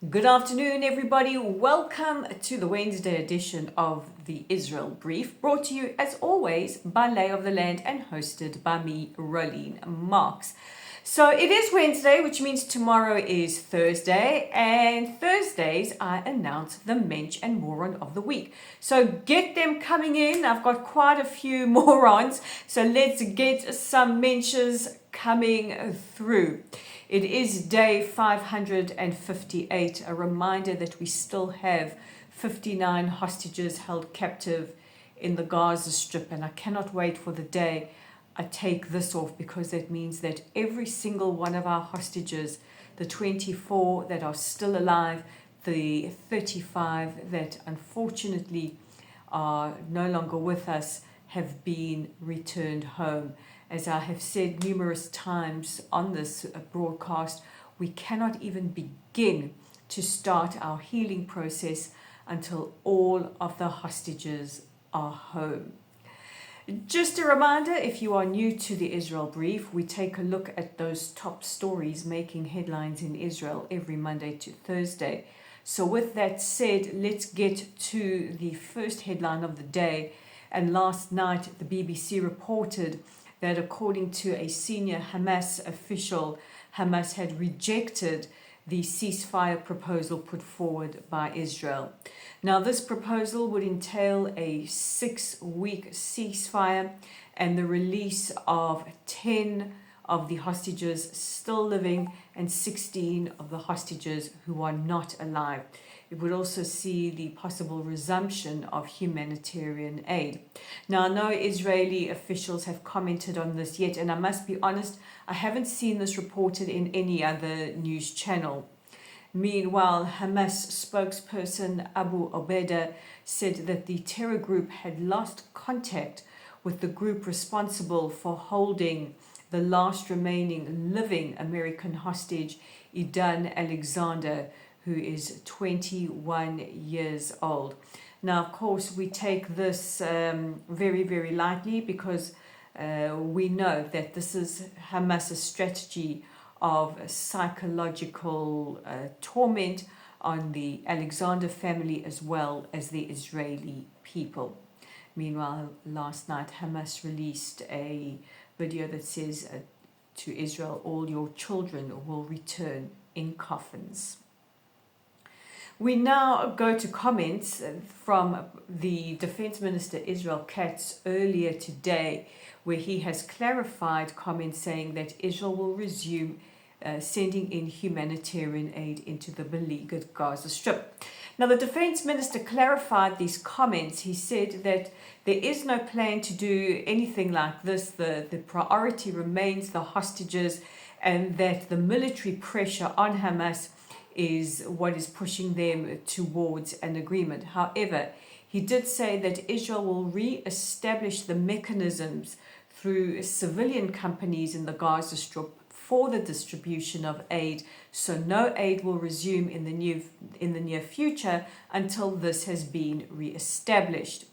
Good afternoon, everybody. Welcome to the Wednesday edition of the Israel Brief, brought to you as always by Lay of the Land and hosted by me, Rolene Marks. So it is Wednesday, which means tomorrow is Thursday, and Thursdays I announce the Mensch and Moron of the week. So get them coming in. I've got quite a few morons, so let's get some Mensches coming through. It is day 558, a reminder that we still have 59 hostages held captive in the Gaza Strip, and I cannot wait for the day I take this off, because that means that every single one of our hostages, the 24 that are still alive, the 35 that unfortunately are no longer with us, have been returned home. As I have said numerous times on this broadcast, we cannot even begin to start our healing process until all of the hostages are home. Just a reminder, if you are new to the Israel Brief, we take a look at those top stories making headlines in Israel every Monday to Thursday. So with that said, let's get to the first headline of the day. And last night, the BBC reported that according to a senior Hamas official, Hamas had rejected the ceasefire proposal put forward by Israel. Now, this proposal would entail a 6-week ceasefire and the release of 10 of the hostages still living and 16 of the hostages who are not alive. It would also see the possible resumption of humanitarian aid. Now, no Israeli officials have commented on this yet, and I must be honest, I haven't seen this reported in any other news channel. Meanwhile, Hamas spokesperson Abu Obeda said that the terror group had lost contact with the group responsible for holding the last remaining living American hostage, Idan Alexander, who is 21 years old. Now, of course, we take this very, very lightly, because we know that this is Hamas's strategy of psychological torment on the Alexander family as well as the Israeli people. Meanwhile, last night, Hamas released a video that says to Israel, all your children will return in coffins. We now go to comments from the Defense Minister Israel Katz earlier today, where he has clarified comments saying that Israel will resume sending in humanitarian aid into the beleaguered Gaza Strip. Now, the Defense Minister clarified these comments. He said that there is no plan to do anything like this. The priority remains the hostages, and that the military pressure on Hamas is what is pushing them towards an agreement. However, he did say that Israel will re-establish the mechanisms through civilian companies in the Gaza Strip for the distribution of aid, so no aid will resume in the near future until this has been re-established.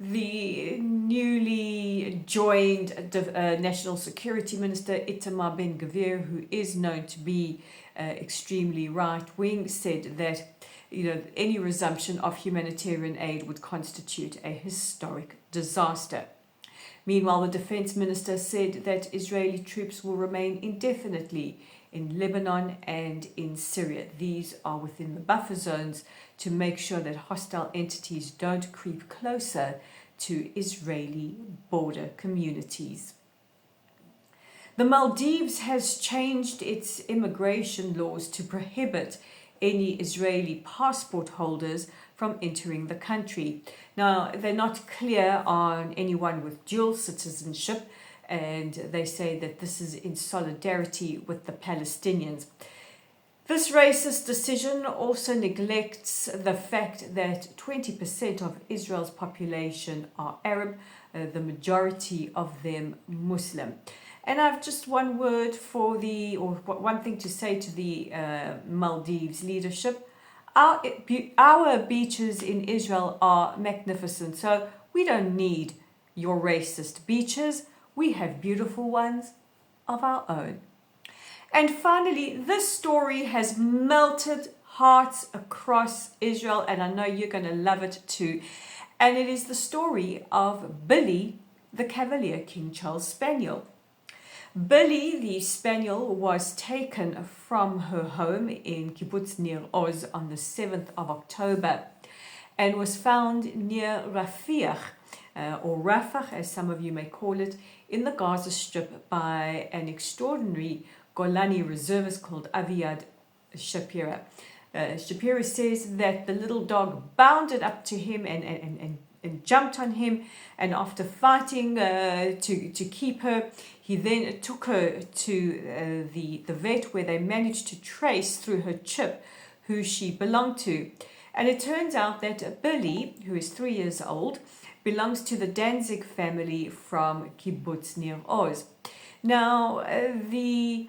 The newly joined National Security Minister Itamar Ben-Gvir, who is known to be extremely right-wing, said that any resumption of humanitarian aid would constitute a historic disaster. Meanwhile, the Defense Minister said that Israeli troops will remain indefinitely in Lebanon and in Syria. These are within the buffer zones to make sure that hostile entities don't creep closer to Israeli border communities. The Maldives has changed its immigration laws to prohibit any Israeli passport holders from entering the country. Now, they're not clear on anyone with dual citizenship, and they say that this is in solidarity with the Palestinians. This racist decision also neglects the fact that 20% of Israel's population are Arab, the majority of them Muslim. And I've just one thing to say to the Maldives leadership. Our beaches in Israel are magnificent, so we don't need your racist beaches. We have beautiful ones of our own. And finally, this story has melted hearts across Israel, and I know you're going to love it too. And it is the story of Billy, the Cavalier King Charles Spaniel. Billy, the spaniel, was taken from her home in Kibbutz Nir Oz on the 7th of October and was found near Rafiah, or Rafah, as some of you may call it, in the Gaza Strip by an extraordinary Golani reservist called Aviad Shapira. Shapira says that the little dog bounded up to him and jumped on him, and after fighting to keep her, he then took her to the vet, where they managed to trace through her chip who she belonged to. And it turns out that Billy, who is 3 years old, belongs to the Danzig family from Kibbutz Nir Oz. Now, the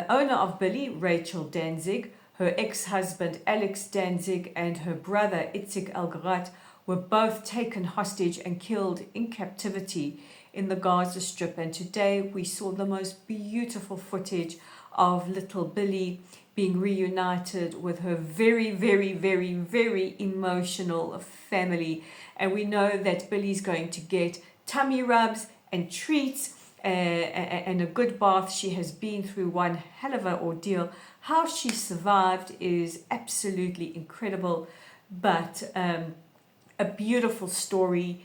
owner of Billy, Rachel Danzig, her ex-husband Alex Danzig, and her brother Itzik Elgarat were both taken hostage and killed in captivity in the Gaza Strip. And today we saw the most beautiful footage of little Billy being reunited with her very, very, very, very emotional family. And we know that Billy's going to get tummy rubs and treats and a good bath. She has been through one hell of an ordeal. How she survived is absolutely incredible, but a beautiful story,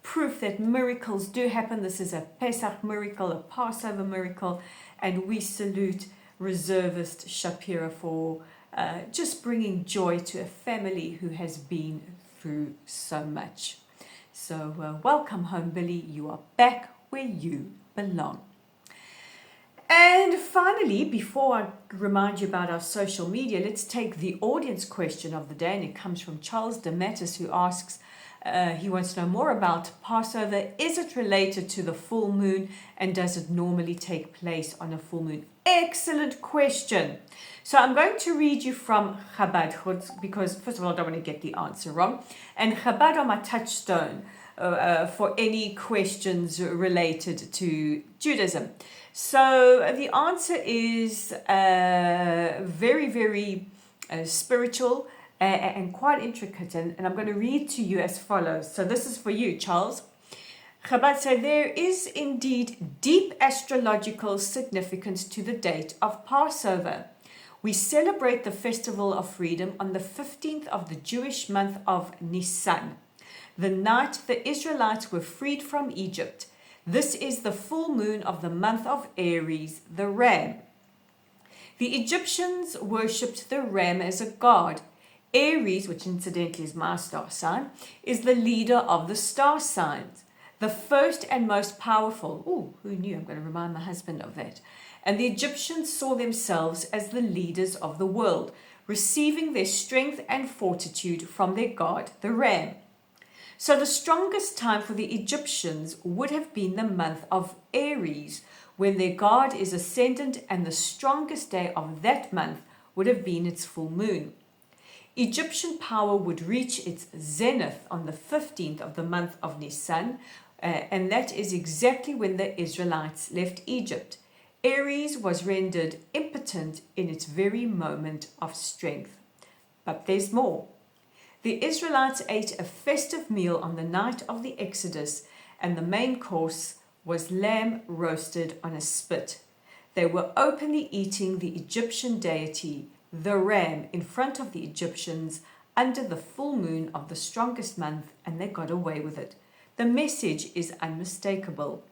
proof that miracles do happen. This is a Pesach miracle, a Passover miracle, and we salute reservist Shapira for just bringing joy to a family who has been through so much. So welcome home, Billy. You are back where you belong. And finally, before I remind you about our social media, let's take the audience question of the day. And it comes from Charles DeMattis, who asks, he wants to know more about Passover. Is it related to the full moon, and does it normally take place on a full moon? Excellent question. So I'm going to read you from Chabad, because first of all, I don't want to get the answer wrong. And Chabad are my touchstone for any questions related to Judaism. So the answer is very, very spiritual and quite intricate. And I'm going to read to you as follows. So this is for you, Charles. Chabad say there is indeed deep astrological significance to the date of Passover. We celebrate the festival of freedom on the 15th of the Jewish month of Nisan, the night the Israelites were freed from Egypt. This is the full moon of the month of Aries, the ram. The Egyptians worshipped the ram as a god. Aries, which incidentally is my star sign, is the leader of the star signs, the first and most powerful. Oh, who knew? I'm going to remind my husband of that. And the Egyptians saw themselves as the leaders of the world, receiving their strength and fortitude from their god, the ram. So the strongest time for the Egyptians would have been the month of Aries, when their god is ascendant, and the strongest day of that month would have been its full moon. Egyptian power would reach its zenith on the 15th of the month of Nisan, and that is exactly when the Israelites left Egypt. Aries was rendered impotent in its very moment of strength. But there's more. The Israelites ate a festive meal on the night of the Exodus, and the main course was lamb roasted on a spit. They were openly eating the Egyptian deity, the ram, in front of the Egyptians under the full moon of the strongest month, and they got away with it. The message is unmistakable.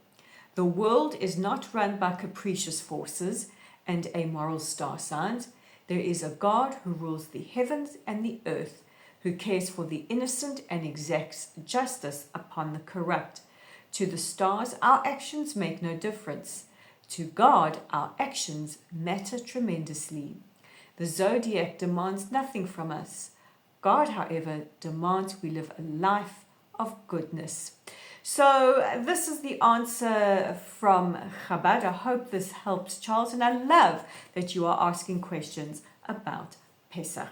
The world is not run by capricious forces and amoral star signs. There is a God who rules the heavens and the earth, who cares for the innocent and exacts justice upon the corrupt. To the stars, our actions make no difference. To God, our actions matter tremendously. The zodiac demands nothing from us. God, however, demands we live a life of goodness. So this is the answer from Chabad. I hope this helps, Charles, and I love that you are asking questions about Pesach.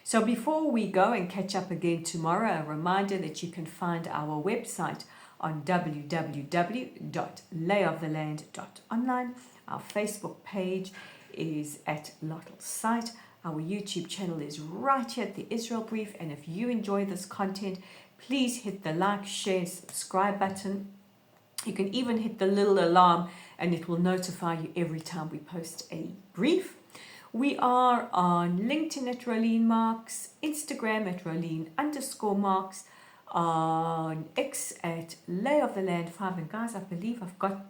So before we go and catch up again tomorrow, a reminder that you can find our website on www.layoftheland.online. Our Facebook page is at Lottle's site. Our YouTube channel is right here at the Israel Brief, and if you enjoy this content, please hit the like, share, subscribe button. You can even hit the little alarm and it will notify you every time we post a brief. We are on LinkedIn at Rolene Marks, Instagram at Rolene_Marks, on X at Lay of the Land 5. And guys, I believe I've got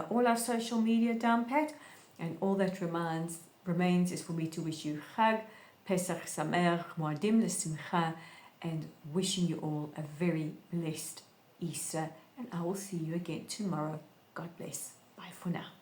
all our social media down pat. And all that remains is for me to wish you Chag, Pesach Sameach, Moadim L'Simcha, and wishing you all a very blessed Easter. And I will see you again tomorrow. God bless. Bye for now.